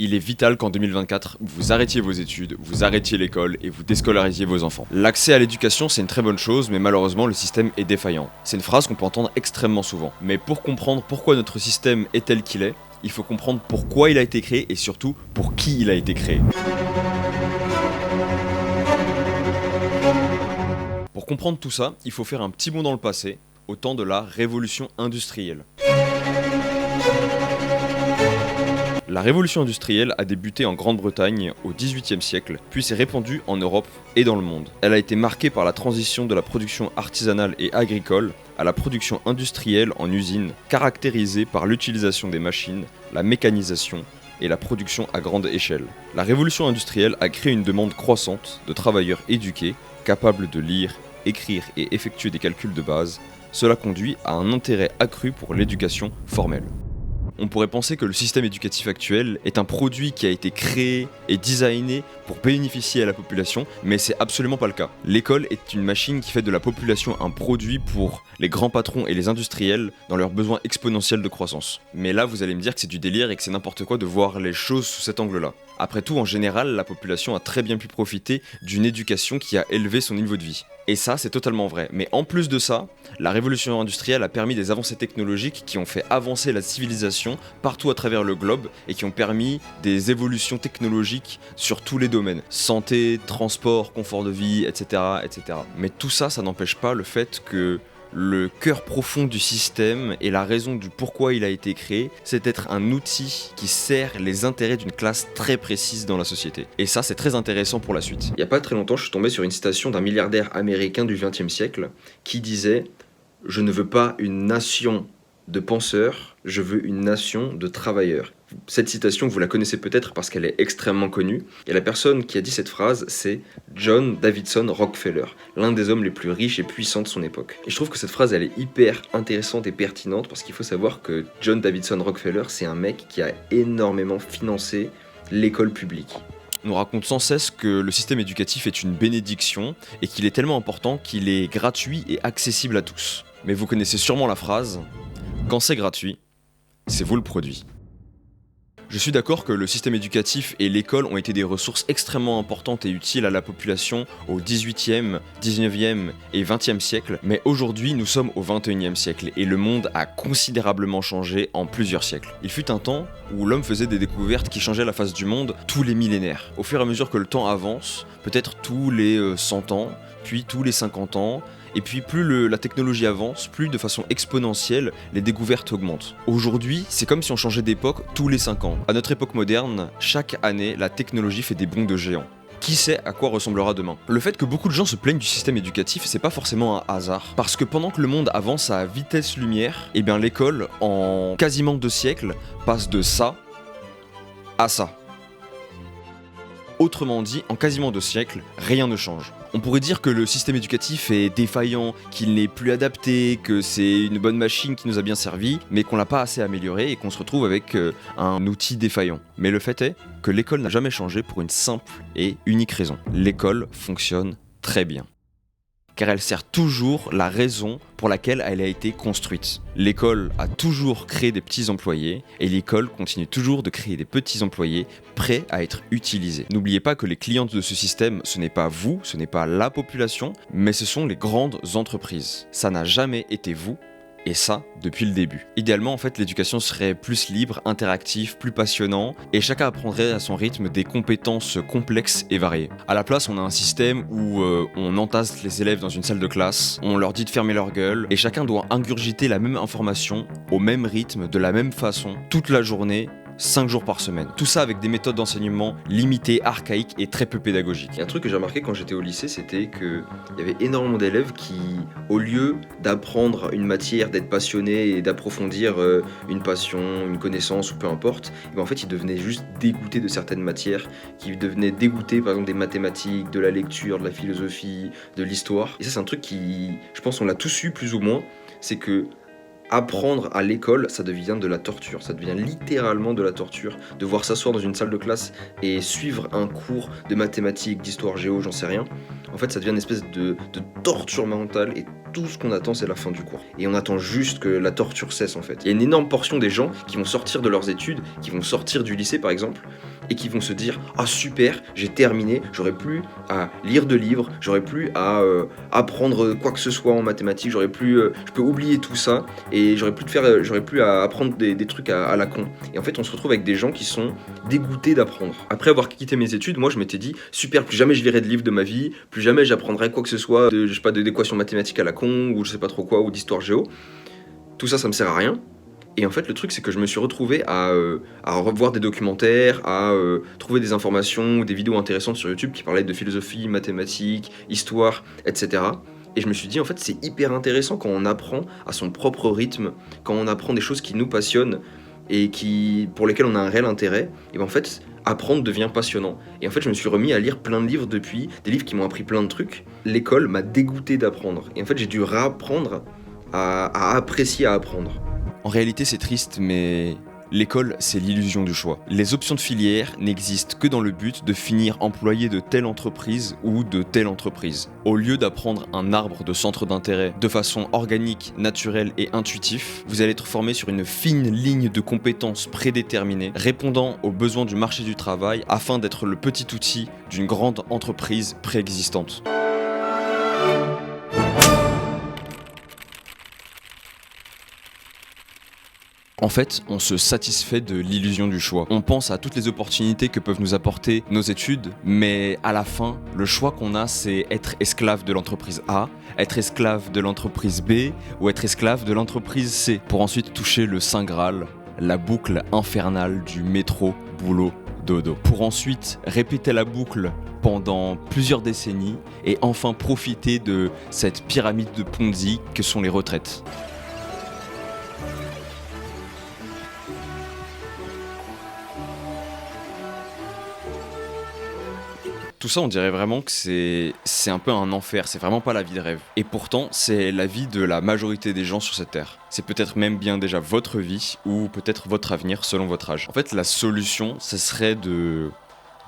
Il est vital qu'en 2024, vous arrêtiez vos études, vous arrêtiez l'école et vous déscolarisiez vos enfants. L'accès à l'éducation, c'est une très bonne chose, mais malheureusement, le système est défaillant. C'est une phrase qu'on peut entendre extrêmement souvent. Mais pour comprendre pourquoi notre système est tel qu'il est, il faut comprendre pourquoi il a été créé et surtout pour qui il a été créé. Pour comprendre tout ça, il faut faire un petit bond dans le passé, au temps de la révolution industrielle. La révolution industrielle a débuté en Grande-Bretagne au XVIIIe siècle, puis s'est répandue en Europe et dans le monde. Elle a été marquée par la transition de la production artisanale et agricole à la production industrielle en usine, caractérisée par l'utilisation des machines, la mécanisation et la production à grande échelle. La révolution industrielle a créé une demande croissante de travailleurs éduqués, capables de lire, écrire et effectuer des calculs de base. Cela conduit à un intérêt accru pour l'éducation formelle. On pourrait penser que le système éducatif actuel est un produit qui a été créé et designé pour bénéficier à la population, mais c'est absolument pas le cas. L'école est une machine qui fait de la population un produit pour les grands patrons et les industriels dans leurs besoins exponentiels de croissance. Mais là, vous allez me dire que c'est du délire et que c'est n'importe quoi de voir les choses sous cet angle-là. Après tout, en général, la population a très bien pu profiter d'une éducation qui a élevé son niveau de vie. Et ça, c'est totalement vrai. Mais en plus de ça, la révolution industrielle a permis des avancées technologiques qui ont fait avancer la civilisation partout à travers le globe et qui ont permis des évolutions technologiques sur tous les domaines. Santé, transport, confort de vie, etc. etc. Mais tout ça, ça n'empêche pas le fait que le cœur profond du système et la raison du pourquoi il a été créé, c'est d'être un outil qui sert les intérêts d'une classe très précise dans la société. Et ça, c'est très intéressant pour la suite. Il n'y a pas très longtemps, je suis tombé sur une citation d'un milliardaire américain du XXe siècle qui disait « Je ne veux pas une nation de penseurs, je veux une nation de travailleurs ». Cette citation, vous la connaissez peut-être parce qu'elle est extrêmement connue. Et la personne qui a dit cette phrase, c'est John Davidson Rockefeller, l'un des hommes les plus riches et puissants de son époque. Et je trouve que cette phrase, elle est hyper intéressante et pertinente parce qu'il faut savoir que John Davidson Rockefeller, c'est un mec qui a énormément financé l'école publique. On nous raconte sans cesse que le système éducatif est une bénédiction et qu'il est tellement important qu'il est gratuit et accessible à tous. Mais vous connaissez sûrement la phrase « Quand c'est gratuit, c'est vous le produit ». Je suis d'accord que le système éducatif et l'école ont été des ressources extrêmement importantes et utiles à la population au 18e, 19e et 20e siècle, mais aujourd'hui nous sommes au 21e siècle et le monde a considérablement changé en plusieurs siècles. Il fut un temps où l'homme faisait des découvertes qui changeaient la face du monde tous les millénaires. Au fur et à mesure que le temps avance, peut-être tous les 100 ans, puis tous les 50 ans, et puis plus la technologie avance, plus de façon exponentielle, les découvertes augmentent. Aujourd'hui, c'est comme si on changeait d'époque tous les 5 ans. À notre époque moderne, chaque année, la technologie fait des bonds de géant. Qui sait à quoi ressemblera demain? Le fait que beaucoup de gens se plaignent du système éducatif, c'est pas forcément un hasard. Parce que pendant que le monde avance à vitesse lumière, eh bien l'école, en quasiment 2 siècles, passe de ça à ça. Autrement dit, en quasiment 2 siècles, rien ne change. On pourrait dire que le système éducatif est défaillant, qu'il n'est plus adapté, que c'est une bonne machine qui nous a bien servi, mais qu'on l'a pas assez amélioré et qu'on se retrouve avec un outil défaillant. Mais le fait est que l'école n'a jamais changé pour une simple et unique raison. L'école fonctionne très bien. Car elle sert toujours la raison pour laquelle elle a été construite. L'école a toujours créé des petits employés et l'école continue toujours de créer des petits employés prêts à être utilisés. N'oubliez pas que les clients de ce système, ce n'est pas vous, ce n'est pas la population, mais ce sont les grandes entreprises. Ça n'a jamais été vous. Et ça, depuis le début. Idéalement, en fait, l'éducation serait plus libre, interactive, plus passionnant, et chacun apprendrait à son rythme des compétences complexes et variées. À la place, on a un système où on entasse les élèves dans une salle de classe, on leur dit de fermer leur gueule, et chacun doit ingurgiter la même information, au même rythme, de la même façon, toute la journée, 5 jours par semaine. Tout ça avec des méthodes d'enseignement limitées, archaïques et très peu pédagogiques. Il y a un truc que j'ai remarqué quand j'étais au lycée, c'était qu'il y avait énormément d'élèves qui, au lieu d'apprendre une matière, d'être passionnés et d'approfondir une passion, une connaissance ou peu importe, et ben en fait ils devenaient juste dégoûtés de certaines matières, qui devenaient dégoûtés par exemple des mathématiques, de la lecture, de la philosophie, de l'histoire. Et ça c'est un truc qui, je pense on l'a tous eu plus ou moins, c'est que apprendre à l'école, ça devient de la torture. Ça devient littéralement de la torture. Devoir s'asseoir dans une salle de classe et suivre un cours de mathématiques, d'histoire géo, j'en sais rien. En fait, ça devient une espèce de torture mentale et tout ce qu'on attend, c'est la fin du cours. Et on attend juste que la torture cesse en fait. Il y a une énorme portion des gens qui vont sortir de leurs études, qui vont sortir du lycée par exemple, et qui vont se dire « Ah super, j'ai terminé, j'aurais plus à lire de livres, j'aurais plus à apprendre quoi que ce soit en mathématiques, je peux oublier tout ça, et j'aurais plus à apprendre des trucs à la con. » Et en fait, on se retrouve avec des gens qui sont dégoûtés d'apprendre. Après avoir quitté mes études, moi je m'étais dit « Super, plus jamais je lirai de livres de ma vie, plus jamais j'apprendrai quoi que ce soit, d'équations mathématiques à la con, ou je sais pas trop quoi, ou d'histoire géo. Tout ça, ça me sert à rien. » Et en fait, le truc, c'est que je me suis retrouvé à revoir des documentaires, à trouver des informations ou des vidéos intéressantes sur YouTube qui parlaient de philosophie, mathématiques, histoire, etc. Et je me suis dit, en fait, c'est hyper intéressant quand on apprend à son propre rythme, quand on apprend des choses qui nous passionnent et pour lesquelles on a un réel intérêt. Et ben en fait, apprendre devient passionnant. Et en fait, je me suis remis à lire plein de livres depuis, des livres qui m'ont appris plein de trucs. L'école m'a dégoûté d'apprendre. Et en fait, j'ai dû réapprendre à apprécier à apprendre. En réalité, c'est triste, mais l'école, c'est l'illusion du choix. Les options de filière n'existent que dans le but de finir employé de telle entreprise ou de telle entreprise. Au lieu d'apprendre un arbre de centre d'intérêt de façon organique, naturelle et intuitive, vous allez être formé sur une fine ligne de compétences prédéterminées, répondant aux besoins du marché du travail afin d'être le petit outil d'une grande entreprise préexistante. En fait, on se satisfait de l'illusion du choix. On pense à toutes les opportunités que peuvent nous apporter nos études, mais à la fin, le choix qu'on a, c'est être esclave de l'entreprise A, être esclave de l'entreprise B ou être esclave de l'entreprise C, pour ensuite toucher le Saint Graal, la boucle infernale du métro, boulot, dodo. Pour ensuite répéter la boucle pendant plusieurs décennies et enfin profiter de cette pyramide de Ponzi que sont les retraites. Tout ça, on dirait vraiment que c'est un peu un enfer, c'est vraiment pas la vie de rêve. Et pourtant, c'est la vie de la majorité des gens sur cette terre. C'est peut-être même bien déjà votre vie, ou peut-être votre avenir selon votre âge. En fait, la solution, ce serait de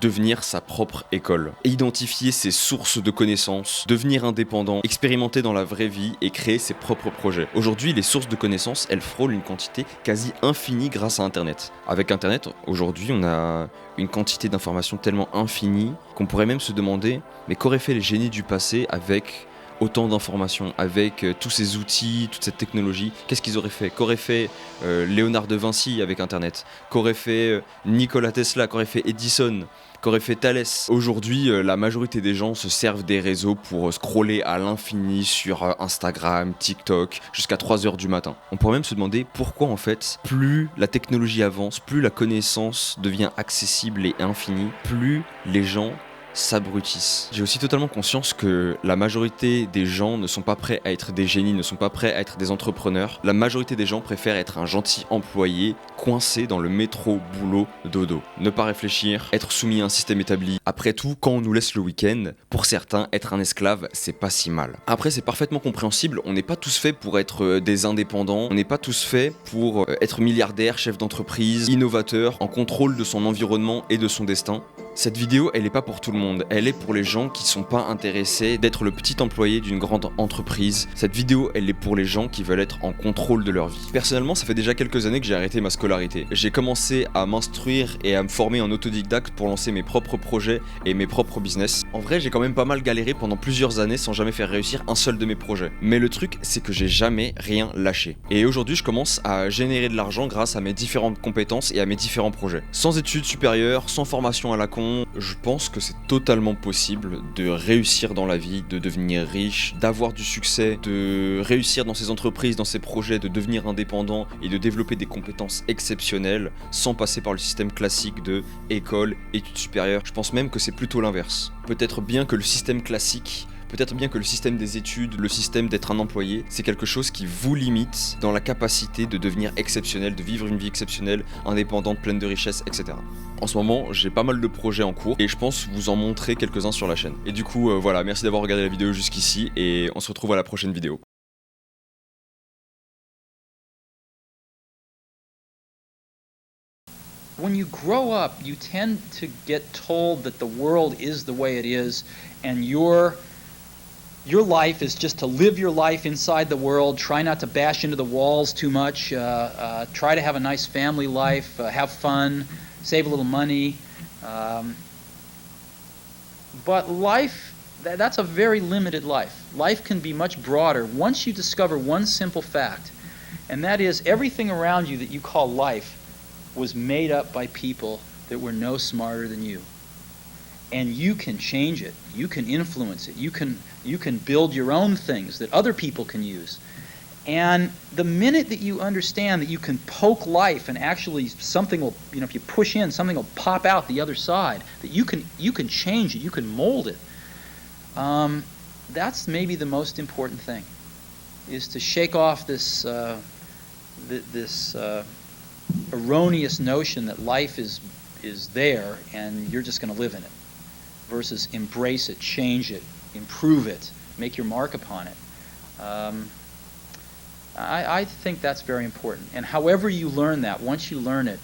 devenir sa propre école, identifier ses sources de connaissances, devenir indépendant, expérimenter dans la vraie vie et créer ses propres projets. Aujourd'hui, les sources de connaissances, elles frôlent une quantité quasi infinie grâce à Internet. Avec Internet, aujourd'hui, on a une quantité d'informations tellement infinie qu'on pourrait même se demander, mais qu'auraient fait les génies du passé avec autant d'informations, avec tous ces outils, toute cette technologie? Qu'est-ce qu'ils auraient fait? Qu'aurait fait Léonard de Vinci avec Internet? Qu'aurait fait Nikola Tesla? Qu'aurait fait Edison? Qu'aurait fait Thalès? Aujourd'hui, la majorité des gens se servent des réseaux pour scroller à l'infini sur Instagram, TikTok, jusqu'à 3h du matin. On pourrait même se demander pourquoi en fait, plus la technologie avance, plus la connaissance devient accessible et infinie, plus les gens s'abrutissent. J'ai aussi totalement conscience que la majorité des gens ne sont pas prêts à être des génies, ne sont pas prêts à être des entrepreneurs. La majorité des gens préfèrent être un gentil employé coincé dans le métro, boulot, dodo. Ne pas réfléchir, être soumis à un système établi. Après tout, quand on nous laisse le week-end, pour certains, être un esclave, c'est pas si mal. Après, c'est parfaitement compréhensible, on n'est pas tous faits pour être des indépendants, on n'est pas tous faits pour être milliardaire, chef d'entreprise, innovateur, en contrôle de son environnement et de son destin. Cette vidéo, elle est pas pour tout le monde, elle est pour les gens qui sont pas intéressés d'être le petit employé d'une grande entreprise. Cette vidéo, elle est pour les gens qui veulent être en contrôle de leur vie. Personnellement, ça fait déjà quelques années que j'ai arrêté ma scolarité. J'ai commencé à m'instruire et à me former en autodidacte pour lancer mes propres projets et mes propres business. En vrai, j'ai quand même pas mal galéré pendant plusieurs années sans jamais faire réussir un seul de mes projets. Mais le truc, c'est que j'ai jamais rien lâché. Et aujourd'hui, je commence à générer de l'argent grâce à mes différentes compétences et à mes différents projets. Sans études supérieures, sans formation à la con, je pense que c'est totalement possible de réussir dans la vie, de devenir riche, d'avoir du succès, de réussir dans ses entreprises, dans ses projets, de devenir indépendant et de développer des compétences exceptionnelles sans passer par le système classique de école, études supérieures. Je pense même que c'est plutôt l'inverse. Peut-être bien que le système classique, peut-être bien que le système des études, le système d'être un employé, c'est quelque chose qui vous limite dans la capacité de devenir exceptionnel, de vivre une vie exceptionnelle, indépendante, pleine de richesses, etc. En ce moment, j'ai pas mal de projets en cours et je pense vous en montrer quelques-uns sur la chaîne. Et du coup, voilà, merci d'avoir regardé la vidéo jusqu'ici et on se retrouve à la prochaine vidéo. When you grow up, you tend to get told that the world is the way it is and you're your life is just to live your life inside the world, try not to bash into the walls too much, try to have a nice family life, have fun, save a little money. But life, that's a very limited life. Life can be much broader once you discover one simple fact, and that is everything around you that you call life was made up by people that were no smarter than you. And you can change it. You can influence it. You can build your own things that other people can use. And the minute that you understand that you can poke life and actually something will, if you push in, something will pop out the other side, that you can change it, you can mold it. That's maybe the most important thing, is to shake off this erroneous notion that life is there and you're just going to live in it, versus embrace it, change it, improve it, make your mark upon it. I think that's very important. And however you learn that, once you learn it,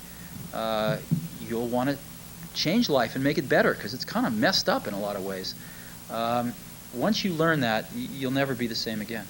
you'll want to change life and make it better, because it's kind of messed up in a lot of ways. Once you learn that, you'll never be the same again.